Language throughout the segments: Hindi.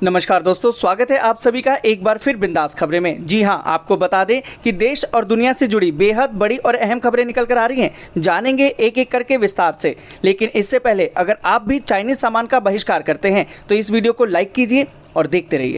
नमस्कार दोस्तों, स्वागत है आप सभी का एक बार फिर बिंदास खबरें में। जी हां, आपको बता दें कि देश और दुनिया से जुड़ी बेहद बड़ी और अहम खबरें निकल कर आ रही हैं। जानेंगे एक एक करके विस्तार से, लेकिन इससे पहले अगर आप भी चाइनीज सामान का बहिष्कार करते हैं तो इस वीडियो को लाइक कीजिए और देखते रहिए।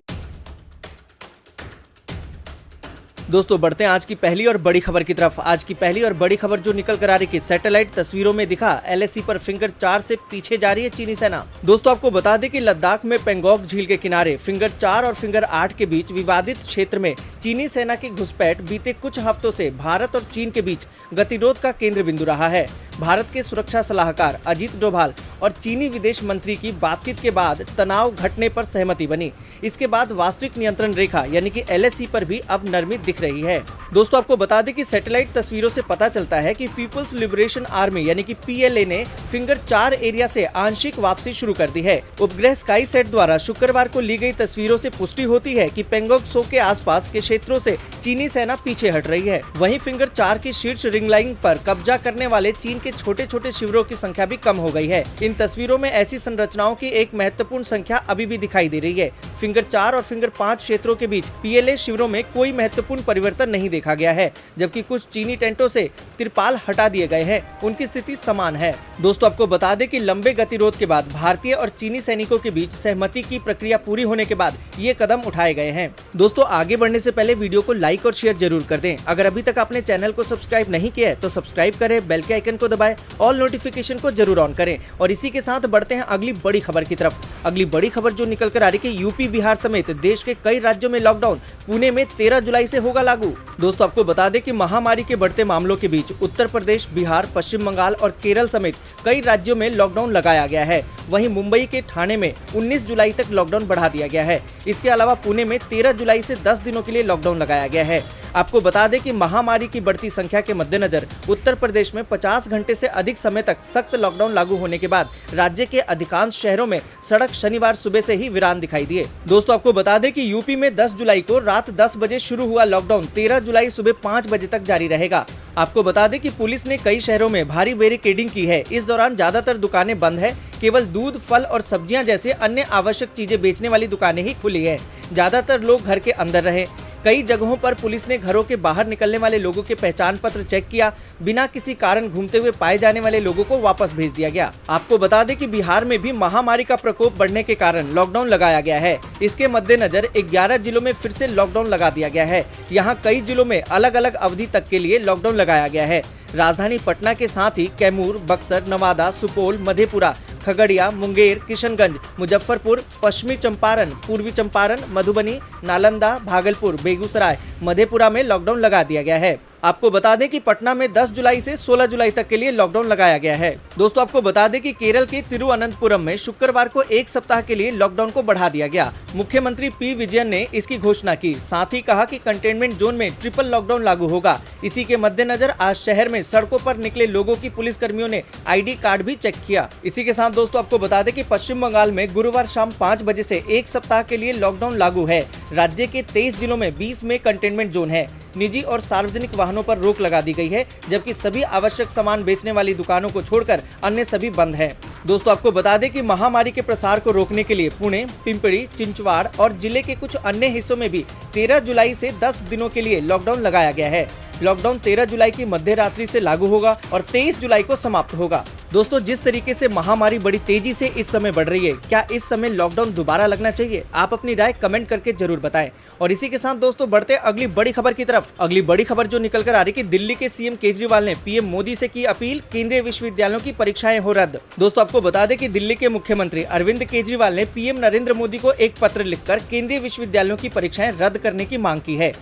दोस्तों बढ़ते हैं आज की पहली और बड़ी खबर की तरफ। आज की पहली और बड़ी खबर जो निकल कर आ रही है, सैटेलाइट तस्वीरों में दिखा LAC पर फिंगर 4 से पीछे जा रही है चीनी सेना। दोस्तों आपको बता दें कि लद्दाख में पेंगोंग झील के किनारे फिंगर 4 और फिंगर 8 के बीच विवादित क्षेत्र में चीनी सेना की घुसपैठ बीते कुछ हफ्तों से भारत और चीन के बीच गतिरोध का केंद्र बिंदु रहा है। भारत के सुरक्षा सलाहकार अजीत डोभाल और चीनी विदेश मंत्री की बातचीत के बाद तनाव घटने पर सहमति बनी। इसके बाद वास्तविक नियंत्रण रेखा यानी कि LAC पर भी अब नरमी दिख रही है। दोस्तों आपको बता दें कि सैटेलाइट तस्वीरों से पता चलता है कि पीपल्स लिबरेशन आर्मी यानी कि PLA ने फिंगर 4 एरिया से आंशिक वापसी शुरू कर दी है। उपग्रह स्काई सेट द्वारा शुक्रवार को ली गई तस्वीरों से पुष्टि होती है कि पेंगोंग त्सो के आसपास के क्षेत्रों से चीनी सेना पीछे हट रही है। वहीं फिंगर 4 की शीर्ष रिंग लाइन पर कब्जा करने वाले चीन के छोटे छोटे शिविरों की संख्या भी कम हो गई है। इन तस्वीरों में ऐसी संरचनाओं की एक महत्वपूर्ण संख्या अभी भी दिखाई दे रही है। फिंगर 4 और फिंगर 5 क्षेत्रों के बीच PLA शिविरों में कोई महत्वपूर्ण परिवर्तन नहीं देखा गया है, जबकि कुछ चीनी टेंटों से तिरपाल हटा दिए गए हैं। उनकी स्थिति समान है। दोस्तों आपको बता दें कि लंबे गतिरोध के बाद भारतीय और चीनी सैनिकों के बीच सहमति की प्रक्रिया पूरी होने के बाद ये कदम उठाए गए हैं। दोस्तों आगे बढ़ने से पहले वीडियो को लाइक और शेयर जरूर कर दें। अगर अभी तक आपने चैनल को सब्सक्राइब नहीं किया है तो सब्सक्राइब करें, बेल के आइकन को दबाएं, ऑल नोटिफिकेशन को जरूर ऑन करें। और इसी के साथ बढ़ते हैं अगली बड़ी खबर की तरफ। अगली बड़ी खबर जो निकल कर आ रही है कि यूपी बिहार समेत देश के कई राज्यों में लॉकडाउन पुणे में 13 जुलाई से होगा लागू। दोस्तों आपको बता दें कि महामारी के बढ़ते मामलों के बीच उत्तर प्रदेश, बिहार, पश्चिम बंगाल और केरल समेत कई राज्यों में लॉकडाउन लगाया गया है। वहीं मुंबई के ठाणे में 19 जुलाई तक लॉकडाउन बढ़ा दिया गया है। इसके अलावा पुणे में 13 जुलाई से 10 दिनों के लिए लॉकडाउन लगाया गया है। आपको बता दें कि महामारी की बढ़ती संख्या के मद्देनजर उत्तर प्रदेश में 50 घंटे से अधिक समय तक सख्त लॉकडाउन लागू होने के बाद राज्य के अधिकांश शहरों में सड़क शनिवार सुबह से ही वीरान दिखाई दिए। दोस्तों आपको बता दें कि यूपी में 10 जुलाई को रात 10 बजे शुरू हुआ लॉकडाउन 13 जुलाई सुबह 5 बजे तक जारी रहेगा। आपको बता दें कि पुलिस ने कई शहरों में भारी बैरिकेडिंग की है। इस दौरान ज्यादातर दुकानें बंद है। केवल दूध, फल और सब्जियां जैसे अन्य आवश्यक चीजें बेचने वाली दुकानें ही खुली है। ज्यादातर लोग घर के अंदर रहे। कई जगहों पर पुलिस ने घरों के बाहर निकलने वाले लोगों के पहचान पत्र चेक किया। बिना किसी कारण घूमते हुए पाए जाने वाले लोगों को वापस भेज दिया गया। आपको बता दें कि बिहार में भी महामारी का प्रकोप बढ़ने के कारण लॉकडाउन लगाया गया है। इसके मद्देनजर 11 जिलों में फिर से लॉकडाउन लगा दिया गया है। यहाँ कई जिलों में अलग अलग अवधि तक के लिए लॉकडाउन लगाया गया है। राजधानी पटना के साथ ही कैमूर, बक्सर, नवादा, सुपौल, मधेपुरा, खगड़िया, मुंगेर, किशनगंज, मुजफ्फरपुर, पश्चिमी चंपारण, पूर्वी चंपारण, मधुबनी, नालंदा, भागलपुर, बेगूसराय, मधेपुरा में लॉकडाउन लगा दिया गया है। आपको बता दें कि पटना में 10 जुलाई से 16 जुलाई तक के लिए लॉकडाउन लगाया गया है। दोस्तों आपको बता दें कि केरल के तिरुवनंतपुरम में शुक्रवार को एक सप्ताह के लिए लॉकडाउन को बढ़ा दिया गया। मुख्यमंत्री P. विजयन ने इसकी घोषणा की। साथ ही कहा कि कंटेनमेंट जोन में ट्रिपल लॉकडाउन लागू होगा। इसी के मद्देनजर आज शहर में सड़कों पर निकले लोगों की पुलिस कर्मियों ने ID कार्ड भी चेक किया। इसी के साथ दोस्तों आपको बता दें कि पश्चिम बंगाल में गुरुवार शाम 5 बजे से एक सप्ताह के लिए लॉकडाउन लागू है। राज्य के 23 जिलों में 20 में कंटेनमेंट जोन है। निजी और सार्वजनिक वाहनों पर रोक लगा दी गई है, जबकि सभी आवश्यक सामान बेचने वाली दुकानों को छोड़कर अन्य सभी बंद हैं। दोस्तों आपको बता दें कि महामारी के प्रसार को रोकने के लिए पुणे, पिंपरी, चिंचवाड़ और जिले के कुछ अन्य हिस्सों में भी 13 जुलाई से 10 दिनों के लिए लॉकडाउन लगाया गया है। लॉकडाउन 13 जुलाई की मध्य रात्रि से लागू होगा और 23 जुलाई को समाप्त होगा। दोस्तों जिस तरीके से महामारी बड़ी तेजी से इस समय बढ़ रही है, क्या इस समय लॉकडाउन दोबारा लगना चाहिए? आप अपनी राय कमेंट करके जरूर बताएं। और इसी के साथ दोस्तों बढ़ते अगली बड़ी खबर की तरफ। अगली बड़ी खबर जो निकल कर आ रही है कि दिल्ली के CM केजरीवाल ने PM मोदी से की अपील, केंद्रीय विश्वविद्यालयों की परीक्षाएं हो रद्द। दोस्तों आपको बता दें कि दिल्ली के मुख्यमंत्री अरविंद केजरीवाल ने PM नरेंद्र मोदी को एक पत्र लिखकर केंद्रीय विश्वविद्यालयों की परीक्षाएं रद्द करने की मांग की है।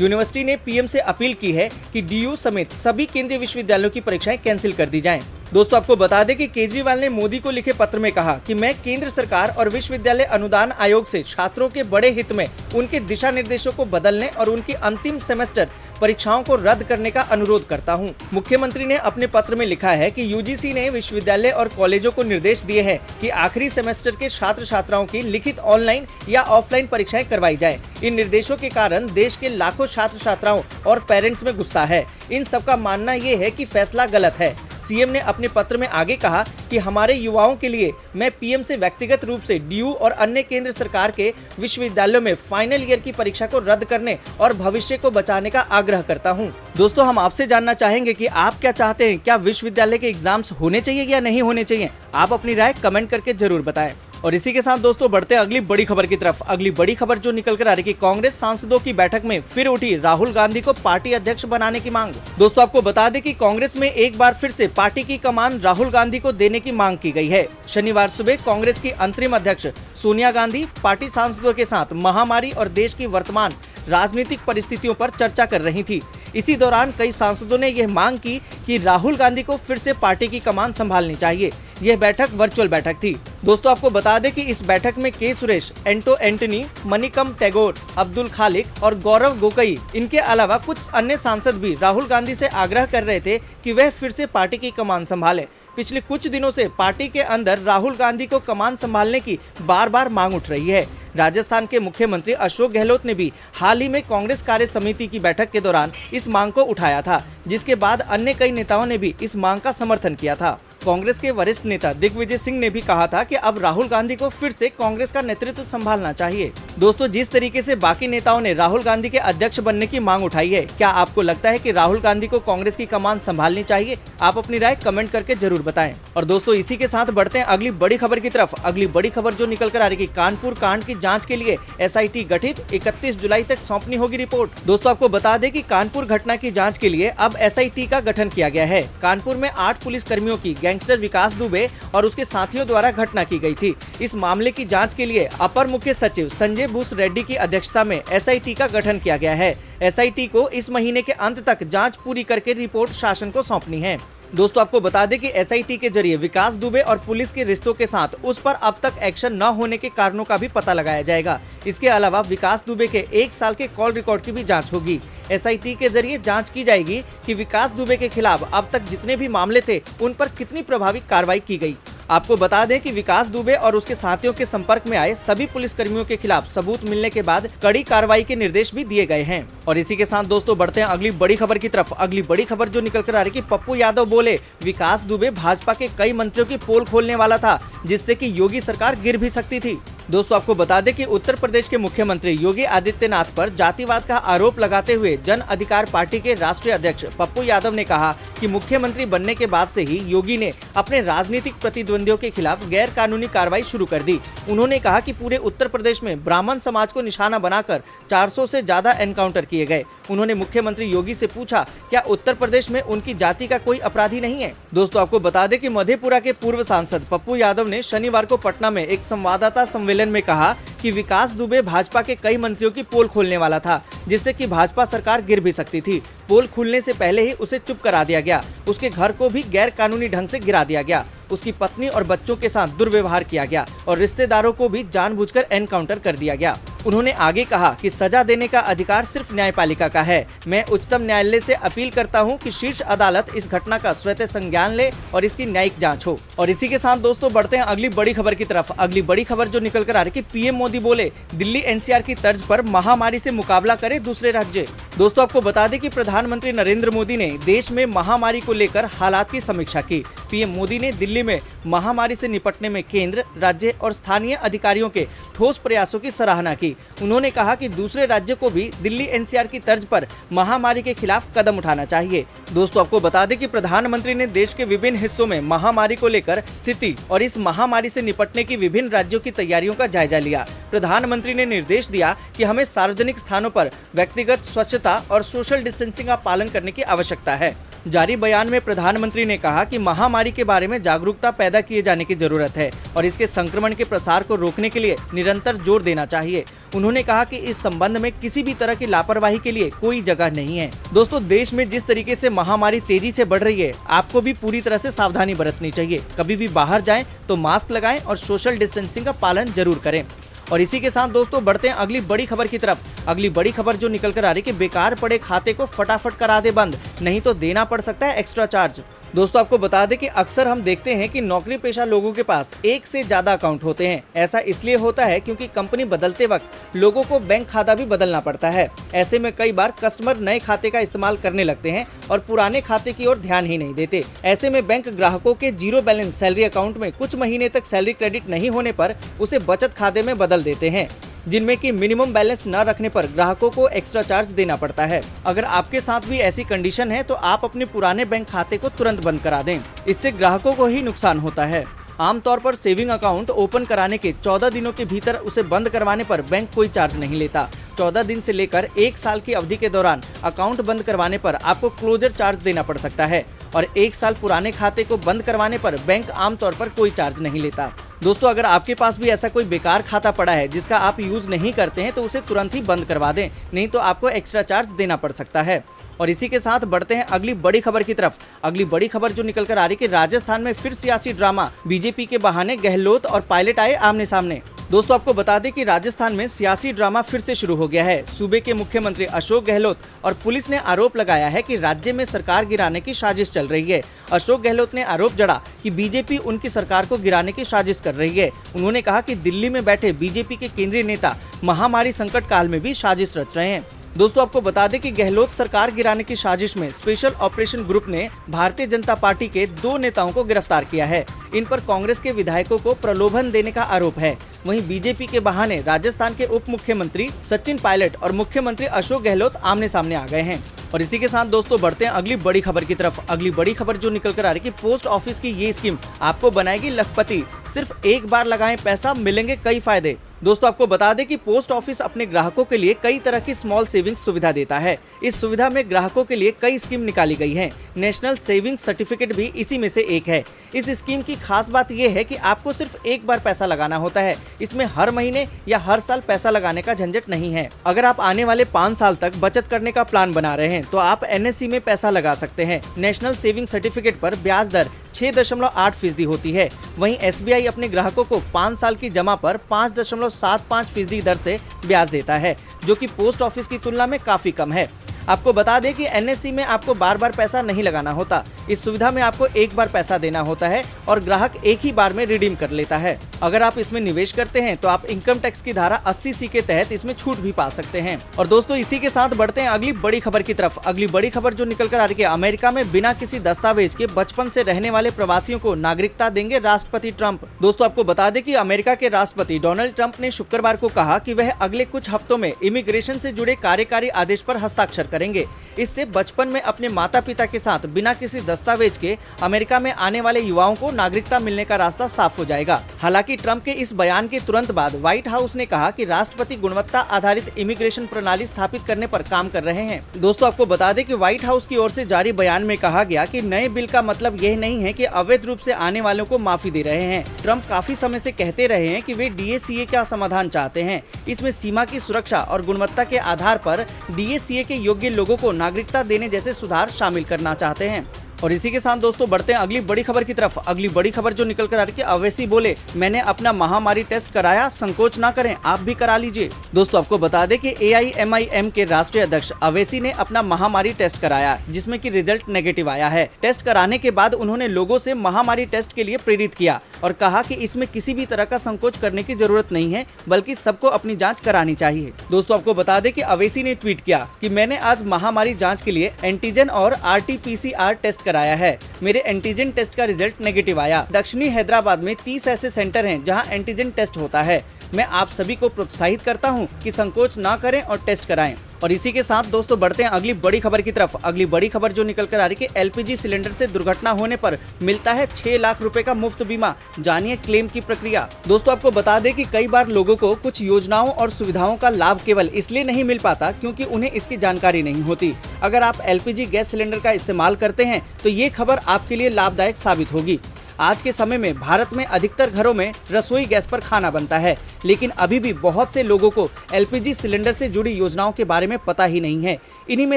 यूनिवर्सिटी ने PM से अपील की है कि DU समेत सभी केंद्रीय विश्वविद्यालयों की परीक्षाएं कैंसिल कर दी जाएं। दोस्तों आपको बता दें कि केजरीवाल ने मोदी को लिखे पत्र में कहा कि मैं केंद्र सरकार और विश्वविद्यालय अनुदान आयोग से छात्रों के बड़े हित में उनके दिशा निर्देशों को बदलने और उनकी अंतिम सेमेस्टर परीक्षाओं को रद्द करने का अनुरोध करता हूं। मुख्यमंत्री ने अपने पत्र में लिखा है कि UGC ने विश्वविद्यालय और कॉलेजों को निर्देश दिए हैं कि आखिरी सेमेस्टर के छात्र छात्राओं की लिखित ऑनलाइन या ऑफलाइन परीक्षाएं करवाई जाए। इन निर्देशों के कारण देश के लाखों छात्र छात्राओं और पेरेंट्स में गुस्सा है। इन सबका मानना ये है कि फैसला गलत है। सीएम ने अपने पत्र में आगे कहा कि हमारे युवाओं के लिए मैं पीएम से व्यक्तिगत रूप से डीयू और अन्य केंद्र सरकार के विश्वविद्यालयों में फाइनल ईयर की परीक्षा को रद्द करने और भविष्य को बचाने का आग्रह करता हूं। दोस्तों, हम आपसे जानना चाहेंगे कि आप क्या चाहते हैं, क्या विश्वविद्यालय के एग्जाम्स होने चाहिए या नहीं होने चाहिए? आप अपनी राय कमेंट करके जरूर बताएं। और इसी के साथ दोस्तों बढ़ते हैं अगली बड़ी खबर की तरफ। अगली बड़ी खबर जो निकल कर आ रही है कि कांग्रेस सांसदों की बैठक में फिर उठी राहुल गांधी को पार्टी अध्यक्ष बनाने की मांग। दोस्तों, आपको बता दें कि कांग्रेस में एक बार फिर से पार्टी की कमान राहुल गांधी को देने की मांग की गई है। शनिवार सुबह कांग्रेस की अंतरिम अध्यक्ष सोनिया गांधी पार्टी सांसदों के साथ महामारी और देश की वर्तमान राजनीतिक परिस्थितियों पर चर्चा कर रही थी। इसी दौरान कई सांसदों ने यह मांग की कि राहुल गांधी को फिर से पार्टी की कमान संभालनी चाहिए। यह बैठक वर्चुअल बैठक थी। दोस्तों, आपको बता दें कि इस बैठक में के सुरेश, एंटो एंटनी, मणिकम टैगोर, अब्दुल खालिक और गौरव गोगोई, इनके अलावा कुछ अन्य सांसद भी राहुल गांधी से आग्रह कर रहे थे कि वह फिर से पार्टी की कमान संभाले। पिछले कुछ दिनों से पार्टी के अंदर राहुल गांधी को कमान संभालने की बार बार मांग उठ रही है। राजस्थान के मुख्यमंत्री अशोक गहलोत ने भी हाल ही में कांग्रेस कार्य समिति की बैठक के दौरान इस मांग को उठाया था, जिसके बाद अन्य कई नेताओं ने भी इस मांग का समर्थन किया था। कांग्रेस के वरिष्ठ नेता दिग्विजय सिंह ने भी कहा था कि अब राहुल गांधी को फिर से कांग्रेस का नेतृत्व संभालना चाहिए। दोस्तों, जिस तरीके से बाकी नेताओं ने राहुल गांधी के अध्यक्ष बनने की मांग उठाई है, क्या आपको लगता है कि राहुल गांधी को कांग्रेस की कमान संभालनी चाहिए? आप अपनी राय कमेंट करके जरूर बताएं। और दोस्तों, इसी के साथ बढ़ते हैं अगली बड़ी खबर की तरफ। अगली बड़ी खबर जो निकल कर आ रही है, कानपुर कांड की जाँच के लिए SIT गठित, 31 जुलाई तक सौंपनी होगी रिपोर्ट। दोस्तों, आपको बता दें कि कानपुर घटना की जाँच के लिए अब SIT का गठन किया गया है। कानपुर में 8 पुलिस कर्मियों की गैंगस्टर विकास दुबे और उसके साथियों द्वारा घटना की गई थी। इस मामले की जांच के लिए अपर मुख्य सचिव संजय भूस रेड्डी की अध्यक्षता में SIT का गठन किया गया है। SIT को इस महीने के अंत तक जांच पूरी करके रिपोर्ट शासन को सौंपनी है। दोस्तों, आपको बता दें कि SIT के जरिए विकास दुबे और पुलिस के रिश्तों के साथ उस पर अब तक एक्शन न होने के कारणों का भी पता लगाया जाएगा। इसके अलावा विकास दुबे के 1 साल के कॉल रिकॉर्ड की भी जांच होगी। SIT के जरिए जांच की जाएगी कि विकास दुबे के खिलाफ अब तक जितने भी मामले थे उन पर कितनी प्रभावी कार्रवाई की गई। आपको बता दें कि विकास दुबे और उसके साथियों के संपर्क में आए सभी पुलिसकर्मियों के खिलाफ सबूत मिलने के बाद कड़ी कार्रवाई के निर्देश भी दिए गए हैं। और इसी के साथ दोस्तों बढ़ते हैं अगली बड़ी खबर की तरफ। अगली बड़ी खबर जो निकल कर आ रही है कि पप्पू यादव बोले विकास दुबे भाजपा के कई मंत्रियों की पोल खोलने वाला था, जिससे कि योगी सरकार गिर भी सकती थी। दोस्तों, आपको बता दें कि उत्तर प्रदेश के मुख्यमंत्री योगी आदित्यनाथ पर जातिवाद का आरोप लगाते हुए जन अधिकार पार्टी के राष्ट्रीय अध्यक्ष पप्पू यादव ने कहा कि मुख्यमंत्री बनने के बाद से ही योगी ने अपने राजनीतिक प्रतिद्वंदियों के खिलाफ गैर कानूनी कार्रवाई शुरू कर दी। उन्होंने कहा कि पूरे उत्तर प्रदेश में ब्राह्मण समाज को निशाना बनाकर 400 से ज्यादा एनकाउंटर किए गए। उन्होंने मुख्यमंत्री योगी से पूछा, क्या उत्तर प्रदेश में उनकी जाति का कोई अपराधी नहीं है? दोस्तों, आपको बता दें कि मधेपुरा के पूर्व सांसद पप्पू यादव ने शनिवार को पटना में एक संवाददाता सम्मेलन में कहा कि विकास दुबे भाजपा के कई मंत्रियों की पोल खोलने वाला था, जिससे कि भाजपा सरकार गिर भी सकती थी। पोल खुलने से पहले ही उसे चुप करा दिया गया। उसके घर को भी गैर कानूनी ढंग से गिरा दिया गया। उसकी पत्नी और बच्चों के साथ दुर्व्यवहार किया गया और रिश्तेदारों को भी जानबूझकर एनकाउंटर कर दिया गया। उन्होंने आगे कहा कि सजा देने का अधिकार सिर्फ न्यायपालिका का है। मैं उच्चतम न्यायालय से अपील करता हूं कि शीर्ष अदालत इस घटना का स्वतः संज्ञान ले और इसकी न्यायिक जांच हो। और इसी के साथ दोस्तों बढ़ते हैं अगली बड़ी खबर की तरफ। अगली बड़ी खबर जो निकल कर आ रही है कि PM मोदी बोले दिल्ली NCR की तर्ज पर महामारी से मुकाबला करे दूसरे राज्य। दोस्तों, आपको बता दें कि प्रधानमंत्री नरेंद्र मोदी ने देश में महामारी को लेकर हालात की समीक्षा की। PM मोदी ने दिल्ली में महामारी से निपटने में केंद्र, राज्य और स्थानीय अधिकारियों के ठोस प्रयासों की सराहना की। उन्होंने कहा कि दूसरे राज्यों को भी दिल्ली NCR की तर्ज पर महामारी के खिलाफ कदम उठाना चाहिए। दोस्तों, आपको बता दें कि प्रधानमंत्री ने देश के विभिन्न हिस्सों में महामारी को लेकर स्थिति और इस महामारी से निपटने की विभिन्न राज्यों की तैयारियों का जायजा लिया। प्रधानमंत्री ने निर्देश दिया कि हमें सार्वजनिक स्थानों पर व्यक्तिगत स्वच्छता और सोशल डिस्टेंसिंग का पालन करने की आवश्यकता है। जारी बयान में प्रधानमंत्री ने कहा कि महामारी के बारे में जागरूकता पैदा किए जाने की जरूरत है और इसके संक्रमण के प्रसार को रोकने के लिए निरंतर जोर देना चाहिए। उन्होंने कहा कि इस संबंध में किसी भी तरह की लापरवाही के लिए कोई जगह नहीं है। दोस्तों, देश में जिस तरीके से महामारी तेजी से बढ़ रही है, आपको भी पूरी तरह से सावधानी बरतनी चाहिए। कभी भी बाहर जाएं तो मास्क लगाएं और सोशल डिस्टेंसिंग का पालन जरूर करें। और इसी के साथ दोस्तों बढ़ते हैं अगली बड़ी खबर की तरफ। अगली बड़ी खबर जो निकल कर आ रही है कि बेकार पड़े खाते को फटाफट करा दे बंद, नहीं तो देना पड़ सकता है एक्स्ट्रा चार्ज। दोस्तों आपको बता दें कि अक्सर हम देखते हैं कि नौकरी पेशा लोगों के पास एक से ज्यादा अकाउंट होते हैं। ऐसा इसलिए होता है क्योंकि कंपनी बदलते वक्त लोगों को बैंक खाता भी बदलना पड़ता है। ऐसे में कई बार कस्टमर नए खाते का इस्तेमाल करने लगते हैं और पुराने खाते की ओर ध्यान ही नहीं देते। ऐसे में बैंक ग्राहकों के जीरो बैलेंस सैलरी अकाउंट में कुछ महीने तक सैलरी क्रेडिट नहीं होने पर उसे बचत खाते में बदल देते हैं, जिनमें कि मिनिमम बैलेंस न रखने पर ग्राहकों को एक्स्ट्रा चार्ज देना पड़ता है। अगर आपके साथ भी ऐसी कंडीशन है तो आप अपने पुराने बैंक खाते को तुरंत बंद करा दें, इससे ग्राहकों को ही नुकसान होता है। आमतौर पर सेविंग अकाउंट ओपन कराने के 14 दिनों के भीतर उसे बंद करवाने पर बैंक कोई चार्ज नहीं लेता। 14 दिन से लेकर 1 साल की अवधि के दौरान अकाउंट बंद करवाने पर आपको क्लोजर चार्ज देना पड़ सकता है और 1 साल पुराने खाते को बंद करवाने पर बैंक आमतौर पर कोई चार्ज नहीं लेता। दोस्तों अगर आपके पास भी ऐसा कोई बेकार खाता पड़ा है जिसका आप यूज नहीं करते हैं तो उसे तुरंत ही बंद करवा दें, नहीं तो आपको एक्स्ट्रा चार्ज देना पड़ सकता है। और इसी के साथ बढ़ते हैं अगली बड़ी खबर की तरफ। अगली बड़ी खबर जो निकल कर आ रही है कि राजस्थान में फिर सियासी ड्रामा, बीजेपी के बहाने गहलोत और पायलट आए आमने सामने। दोस्तों आपको बता दें कि राजस्थान में सियासी ड्रामा फिर से शुरू हो गया है। सूबे के मुख्यमंत्री अशोक गहलोत और पुलिस ने आरोप लगाया है कि राज्य में सरकार गिराने की साजिश चल रही है। अशोक गहलोत ने आरोप जड़ा कि बीजेपी उनकी सरकार को गिराने की साजिश कर रही है। उन्होंने कहा कि दिल्ली में बैठे बीजेपी के केंद्रीय नेता महामारी संकट काल में भी साजिश रच रहे हैं। दोस्तों आपको बता दें कि गहलोत सरकार गिराने की साजिश में स्पेशल ऑपरेशन ग्रुप ने भारतीय जनता पार्टी के 2 नेताओं को गिरफ्तार किया है। इन पर कांग्रेस के विधायकों को प्रलोभन देने का आरोप है। वहीं बीजेपी के बहाने राजस्थान के उप मुख्यमंत्री सचिन पायलट और मुख्यमंत्री अशोक गहलोत आमने सामने आ गए हैं। और इसी के साथ दोस्तों बढ़ते हैं अगली बड़ी खबर की तरफ। अगली बड़ी खबर जो निकल कर आ रही है कि पोस्ट ऑफिस की ये स्कीम आपको बनाएगी लखपति। सिर्फ एक बार लगाएं पैसा, मिलेंगे कई फायदे। दोस्तों आपको बता दें कि पोस्ट ऑफिस अपने ग्राहकों के लिए कई तरह की स्मॉल सेविंग्स सुविधा देता है। इस सुविधा में ग्राहकों के लिए कई स्कीम निकाली गई हैं। नेशनल सेविंग सर्टिफिकेट भी इसी में से एक है। इस स्कीम की खास बात यह है कि आपको सिर्फ एक बार पैसा लगाना होता है। इसमें हर महीने या हर साल पैसा लगाने का झंझट नहीं है। अगर आप आने वाले 5 साल तक बचत करने का प्लान बना रहे हैं तो आप NSE में पैसा लगा सकते हैं। नेशनल सेविंग सर्टिफिकेट पर ब्याज दर 6.8% होती है। वहीं SBI अपने ग्राहकों को 5 साल की जमा पर 5.75% दर से ब्याज देता है, जो कि पोस्ट ऑफिस की तुलना में काफी कम है। आपको बता दें कि NSE में आपको बार बार पैसा नहीं लगाना होता। इस सुविधा में आपको एक बार पैसा देना होता है और ग्राहक एक ही बार में रिडीम कर लेता है। अगर आप इसमें निवेश करते हैं तो आप इनकम टैक्स की धारा 80C के तहत इसमें छूट भी पा सकते हैं। और दोस्तों इसी के साथ बढ़ते हैं अगली बड़ी खबर की तरफ। अगली बड़ी खबर जो निकल कर आ रही है, अमेरिका में बिना किसी दस्तावेज के बचपन से रहने वाले प्रवासियों को नागरिकता देंगे राष्ट्रपति ट्रंप। दोस्तों आपको बता दें कि अमेरिका के राष्ट्रपति डोनाल्ड ट्रंप ने शुक्रवार को कहा कि वह अगले कुछ हफ्तों में इमिग्रेशन से जुड़े कार्यकारी आदेश पर हस्ताक्षर करेंगे। इससे बचपन में अपने माता पिता के साथ बिना किसी दस्तावेज के अमेरिका में आने वाले युवाओं को नागरिकता मिलने का रास्ता साफ हो जाएगा। हालांकि ट्रंप के इस बयान के तुरंत बाद व्हाइट हाउस ने कहा कि राष्ट्रपति गुणवत्ता आधारित इमिग्रेशन प्रणाली स्थापित करने पर काम कर रहे हैं। दोस्तों आपको बता दें कि व्हाइट हाउस की ओर से जारी बयान में कहा गया कि नए बिल का मतलब यह नहीं है कि अवैध रूप से आने वालों को माफी दे रहे हैं। ट्रंप काफी समय से कहते रहे हैं कि वे DACA का समाधान चाहते हैं। इसमें सीमा की सुरक्षा और गुणवत्ता के आधार पर DACA के योग्य लोगों को नागरिकता देने जैसे सुधार शामिल करना चाहते हैं। और इसी के साथ दोस्तों बढ़ते हैं अगली बड़ी खबर की तरफ। अगली बड़ी खबर जो निकल कर आ रही है, अवैसी बोले मैंने अपना महामारी टेस्ट कराया, संकोच ना करें, आप भी करा लीजिए। दोस्तों आपको बता दें कि AIMIM के राष्ट्रीय अध्यक्ष अवैसी ने अपना महामारी टेस्ट कराया, जिसमें कि रिजल्ट नेगेटिव आया है। टेस्ट कराने के बाद उन्होंने लोगों से महामारी टेस्ट के लिए प्रेरित किया और कहा कि इसमें किसी भी तरह का संकोच करने की जरूरत नहीं है, बल्कि सबको अपनी जाँच करानी चाहिए। दोस्तों आपको बता दें कि अवैसी ने ट्वीट किया कि मैंने आज महामारी जाँच के लिए एंटीजन और RT-PCR टेस्ट कराया है। मेरे एंटीजन टेस्ट का रिजल्ट नेगेटिव आया। दक्षिणी हैदराबाद में 30 ऐसे सेंटर हैं जहां एंटीजन टेस्ट होता है। मैं आप सभी को प्रोत्साहित करता हूं कि संकोच ना करें और टेस्ट कराएं। और इसी के साथ दोस्तों बढ़ते हैं अगली बड़ी खबर की तरफ। अगली बड़ी खबर जो निकल कर आ रही है, LPG सिलेंडर से दुर्घटना होने पर मिलता है 6 लाख रुपए का मुफ्त बीमा। जानिए क्लेम की प्रक्रिया। दोस्तों आपको बता दें कि कई बार लोगों को कुछ योजनाओं और सुविधाओं का लाभ केवल इसलिए नहीं मिल पाता क्योंकि उन्हें इसकी जानकारी नहीं होती। अगर आप LPG गैस सिलेंडर का इस्तेमाल करते हैं तो ये खबर आपके लिए लाभदायक साबित होगी। आज के समय में भारत में अधिकतर घरों में रसोई गैस पर खाना बनता है, लेकिन अभी भी बहुत से लोगों को LPG सिलेंडर से जुड़ी योजनाओं के बारे में पता ही नहीं है। इन्हीं में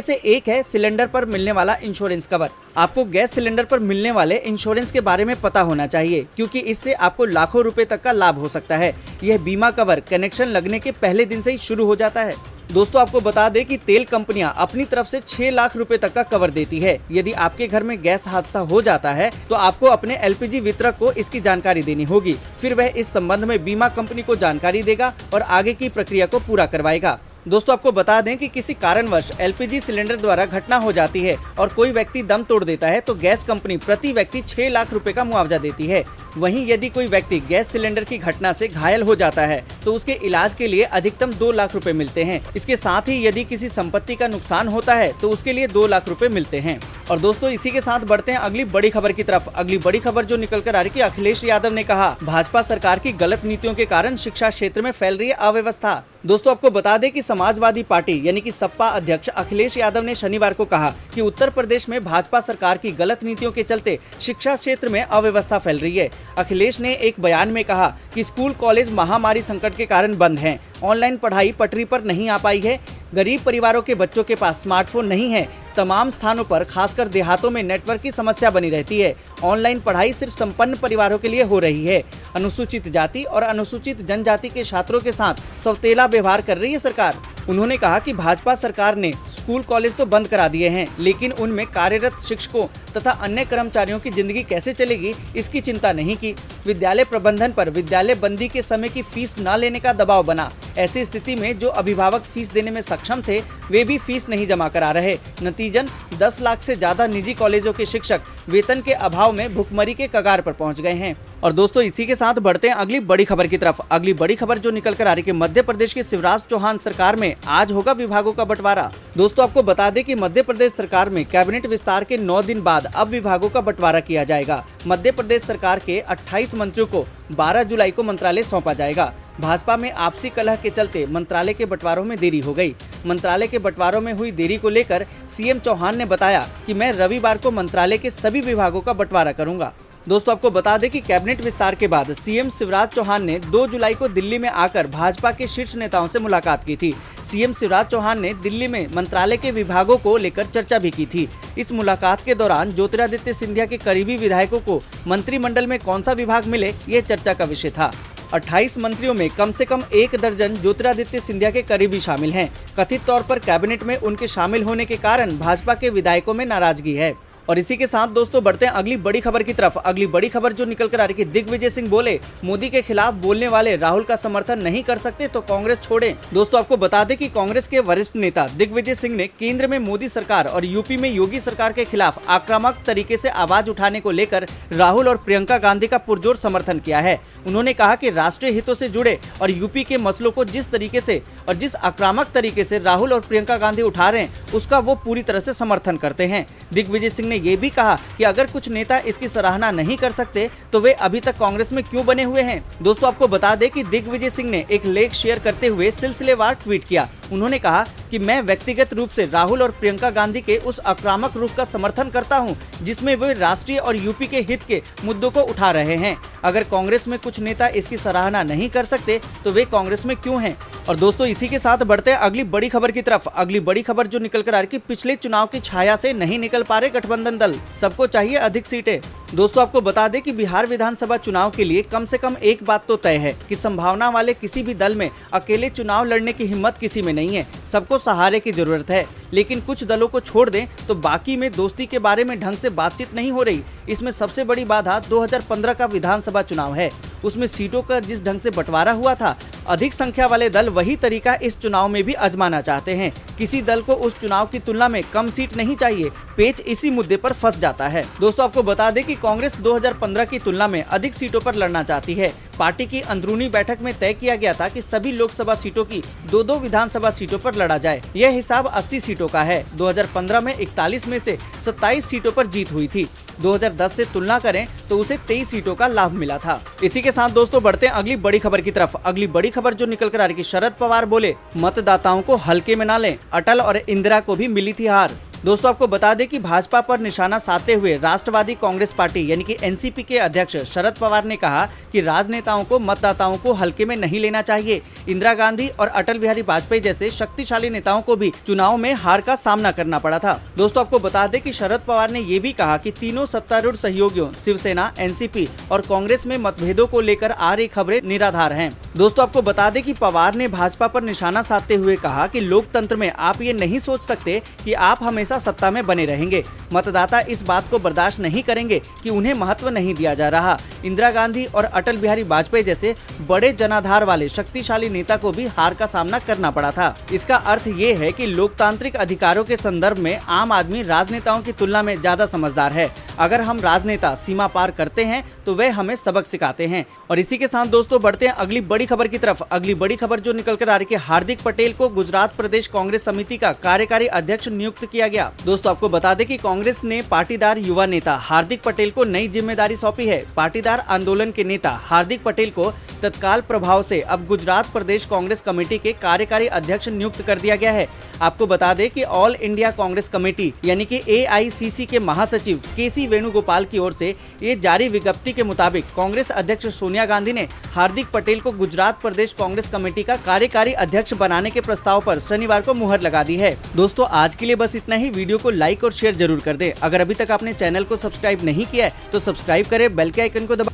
से एक है सिलेंडर पर मिलने वाला इंश्योरेंस कवर। आपको गैस सिलेंडर पर मिलने वाले इंश्योरेंस के बारे में पता होना चाहिए, क्योंकि इससे आपको लाखों रुपए तक का लाभ हो सकता है। यह बीमा कवर कनेक्शन लगने के पहले दिन से ही शुरू हो जाता है। दोस्तों आपको बता दें कि तेल कंपनियां अपनी तरफ से 6 लाख रुपए तक का कवर देती है। यदि आपके घर में गैस हादसा हो जाता है तो आपको अपने एलपीजी वितरक को इसकी जानकारी देनी होगी। फिर वह इस संबंध में बीमा कंपनी को जानकारी देगा और आगे की प्रक्रिया को पूरा करवाएगा। दोस्तों आपको बता दें कि किसी कारणवश एलपीजी सिलेंडर द्वारा घटना हो जाती है और कोई व्यक्ति दम तोड़ देता है तो गैस कंपनी प्रति व्यक्ति 6 लाख रुपए का मुआवजा देती है। वहीं यदि कोई व्यक्ति गैस सिलेंडर की घटना से घायल हो जाता है तो उसके इलाज के लिए अधिकतम 2 लाख रुपए मिलते हैं। इसके साथ ही यदि किसी संपत्ति का नुकसान होता है तो उसके लिए 2 लाख रुपए मिलते हैं। और दोस्तों इसी के साथ बढ़ते हैं अगली बड़ी खबर की तरफ। अगली बड़ी खबर जो निकल कर आ रही है, अखिलेश यादव ने कहा भाजपा सरकार की गलत नीतियों के कारण शिक्षा क्षेत्र में फैल रही है अव्यवस्था। दोस्तों आपको बता दें कि समाजवादी पार्टी यानी कि सपा अध्यक्ष अखिलेश यादव ने शनिवार को कहा कि उत्तर प्रदेश में भाजपा सरकार की गलत नीतियों के चलते शिक्षा क्षेत्र में अव्यवस्था फैल रही है। अखिलेश ने एक बयान में कहा कि स्कूल कॉलेज महामारी संकट के कारण बंद हैं, ऑनलाइन पढ़ाई पटरी पर नहीं आ पाई है, गरीब परिवारों के बच्चों के पास स्मार्टफोन नहीं है, तमाम स्थानों पर खासकर देहातों में नेटवर्क की समस्या बनी रहती है, ऑनलाइन पढ़ाई सिर्फ संपन्न परिवारों के लिए हो रही है, अनुसूचित जाति और अनुसूचित जनजाति के छात्रों के साथ सौतेला व्यवहार कर रही है सरकार। उन्होंने कहा कि भाजपा सरकार ने स्कूल कॉलेज तो बंद करा दिए हैं, लेकिन उनमें कार्यरत शिक्षकों तथा अन्य कर्मचारियों की जिंदगी कैसे चलेगी इसकी चिंता नहीं की। विद्यालय प्रबंधन पर विद्यालय बंदी के समय की फीस न लेने का दबाव बना। ऐसी स्थिति में जो अभिभावक फीस देने में सक्षम थे वे भी फीस नहीं जमा करा रहे। नतीजन 10 लाख से ज्यादा निजी कॉलेजों के शिक्षक वेतन के अभाव में भुखमरी के कगार पर पहुंच गए हैं। और दोस्तों इसी के साथ बढ़ते हैं अगली बड़ी खबर की तरफ। अगली बड़ी खबर जो निकल कर आ रही है, मध्य प्रदेश के शिवराज चौहान सरकार में आज होगा विभागों का बंटवारा। दोस्तों आपको बता दें कि मध्य प्रदेश सरकार में कैबिनेट विस्तार के 9 दिन बाद अब विभागों का बंटवारा किया जाएगा। मध्य प्रदेश सरकार के 28 मंत्रियों को 12 जुलाई को मंत्रालय सौंपा जाएगा। भाजपा में आपसी कलह के चलते मंत्रालय के बंटवारों में देरी हो गई। मंत्रालय के बंटवारों में हुई देरी को लेकर सीएम चौहान ने बताया कि मैं रविवार को मंत्रालय के सभी विभागों का बंटवारा करूंगा। दोस्तों आपको बता दें कि कैबिनेट विस्तार के बाद सीएम शिवराज चौहान ने 2 जुलाई को दिल्ली में आकर भाजपा के शीर्ष नेताओं से मुलाकात की थी। सीएम शिवराज चौहान ने दिल्ली में मंत्रालय के विभागों को लेकर चर्चा भी की थी। इस मुलाकात के दौरान ज्योतिरादित्य सिंधिया के करीबी विधायकों को मंत्रिमंडल में कौन सा विभाग मिले ये चर्चा का विषय था। 28 मंत्रियों में कम से कम 1 दर्जन ज्योतिरादित्य सिंधिया के करीबी शामिल हैं। कथित तौर पर कैबिनेट में उनके शामिल होने के कारण भाजपा के विधायकों में नाराजगी है। और इसी के साथ दोस्तों बढ़ते हैं अगली बड़ी खबर की तरफ। अगली बड़ी खबर जो निकल कर आ रही है, दिग्विजय सिंह बोले मोदी के खिलाफ बोलने वाले राहुल का समर्थन नहीं कर सकते तो कांग्रेस छोड़ें। दोस्तों आपको बता दें कि कांग्रेस के वरिष्ठ नेता दिग्विजय सिंह ने केंद्र में मोदी सरकार और यूपी में योगी सरकार के खिलाफ आक्रामक तरीके से आवाज उठाने को लेकर राहुल और प्रियंका गांधी का पुरजोर समर्थन किया है। उन्होंने कहा कि राष्ट्रीय हितों से जुड़े और यूपी के मसलों को जिस तरीके से और जिस आक्रामक तरीके से राहुल और प्रियंका गांधी उठा रहे हैं उसका वो पूरी तरह से समर्थन करते हैं। दिग्विजय सिंह ने ये भी कहा कि अगर कुछ नेता इसकी सराहना नहीं कर सकते तो वे अभी तक कांग्रेस में क्यों बने हुए हैं। दोस्तों आपको बता दें कि दिग्विजय सिंह ने एक लेख शेयर करते हुए सिलसिलेवार ट्वीट किया। उन्होंने कहा कि मैं व्यक्तिगत रूप से राहुल और प्रियंका गांधी के उस आक्रामक रुख का समर्थन करता हूं जिसमें वे राष्ट्रीय और यूपी के हित के मुद्दों को उठा रहे हैं। अगर कांग्रेस में कुछ नेता इसकी सराहना नहीं कर सकते तो वे कांग्रेस में क्यों हैं। और दोस्तों इसी के साथ बढ़ते हैं अगली बड़ी खबर की तरफ। अगली बड़ी खबर जो निकल कर आ रही है, पिछले चुनाव की छाया से नहीं निकल पा रहे गठबंधन दल, सबको चाहिए अधिक सीटें। दोस्तों आपको बता दें कि बिहार विधानसभा चुनाव के लिए कम से कम एक बात तो तय है कि संभावना वाले किसी भी दल में अकेले चुनाव लड़ने की हिम्मत किसी में नहीं है। सबको सहारे की जरूरत है, लेकिन कुछ दलों को छोड़ दें तो बाकी में दोस्ती के बारे में ढंग से बातचीत नहीं हो रही। इसमें सबसे बड़ी बाधा 2015 का विधानसभा चुनाव है। उसमें सीटों का जिस ढंग से बंटवारा हुआ था, अधिक संख्या वाले दल वही तरीका इस चुनाव में भी आजमाना चाहते हैं। किसी दल को उस चुनाव की तुलना में कम सीट नहीं चाहिए। पेच इसी मुद्दे पर फंस जाता है। दोस्तों आपको बता दें कि कांग्रेस 2015 की तुलना में अधिक सीटों पर लड़ना चाहती है। पार्टी की अंदरूनी बैठक में तय किया गया था कि सभी लोकसभा सीटों की 2-2 विधानसभा सीटों पर लड़ा जाए। यह हिसाब 80 सीटों का है। 2015 में 41 में से 27 सीटों पर जीत हुई थी। 2010 से तुलना करें तो उसे 23 सीटों का लाभ मिला था। इसी के साथ दोस्तों बढ़ते हैं अगली बड़ी खबर की तरफ। अगली बड़ी खबर जो निकल कर आ रही है, शरद पवार बोले मतदाताओं को हल्के में ना लें, अटल और इंदिरा को भी मिली थी हार। दोस्तों आपको बता दें कि भाजपा पर निशाना साधते हुए राष्ट्रवादी कांग्रेस पार्टी यानी कि एनसीपी के अध्यक्ष शरद पवार ने कहा कि राजनेताओं को मतदाताओं को हल्के में नहीं लेना चाहिए। इंदिरा गांधी और अटल बिहारी वाजपेयी जैसे शक्तिशाली नेताओं को भी चुनाव में हार का सामना करना पड़ा था। दोस्तों आपको बता दें कि शरद पवार ने ये भी कहा कि तीनों सत्तारूढ़ सहयोगियों शिवसेना, एनसीपी और कांग्रेस में मतभेदों को लेकर आ रही खबरें निराधार हैं। दोस्तों आपको बता दें कि पवार ने भाजपा पर निशाना साधते हुए कहा कि लोकतंत्र में आप ये नहीं सोच सकते कि आप हमेशा सत्ता में बने रहेंगे। मतदाता इस बात को बर्दाश्त नहीं करेंगे कि उन्हें महत्व नहीं दिया जा रहा। इंदिरा गांधी और अटल बिहारी वाजपेयी जैसे बड़े जनाधार वाले शक्तिशाली नेता को भी हार का सामना करना पड़ा था। इसका अर्थ ये है कि लोकतांत्रिक अधिकारों के संदर्भ में आम आदमी राजनेताओं की तुलना में ज्यादा समझदार है। अगर हम राजनेता सीमा पार करते हैं तो वे हमें सबक सिखाते हैं। और इसी के साथ दोस्तों बढ़ते हैं अगली बड़ी खबर की तरफ। अगली बड़ी खबर जो निकल कर आ रही है, हार्दिक पटेल को गुजरात प्रदेश कांग्रेस समिति का कार्यकारी अध्यक्ष नियुक्त किया गया। दोस्तों आपको बता दें कि कांग्रेस ने पाटीदार युवा नेता हार्दिक पटेल को नई जिम्मेदारी सौंपी है। पाटीदार आंदोलन के नेता हार्दिक पटेल को तत्काल प्रभाव से अब गुजरात प्रदेश कांग्रेस कमेटी के कार्यकारी अध्यक्ष नियुक्त कर दिया गया है। आपको बता दें कि ऑल इंडिया कांग्रेस कमेटी यानी कि AICC के महासचिव KC वेणुगोपाल की ओर से ये जारी विज्ञप्ति के मुताबिक कांग्रेस अध्यक्ष सोनिया गांधी ने हार्दिक पटेल को गुजरात प्रदेश कांग्रेस कमेटी का कार्यकारी अध्यक्ष बनाने के प्रस्ताव पर शनिवार को मुहर लगा दी है। दोस्तों आज के लिए बस इतना ही। वीडियो को लाइक और शेयर जरूर कर दें। अगर अभी तक आपने चैनल को सब्सक्राइब नहीं किया है तो सब्सक्राइब करें, बेल के आइकन को दबा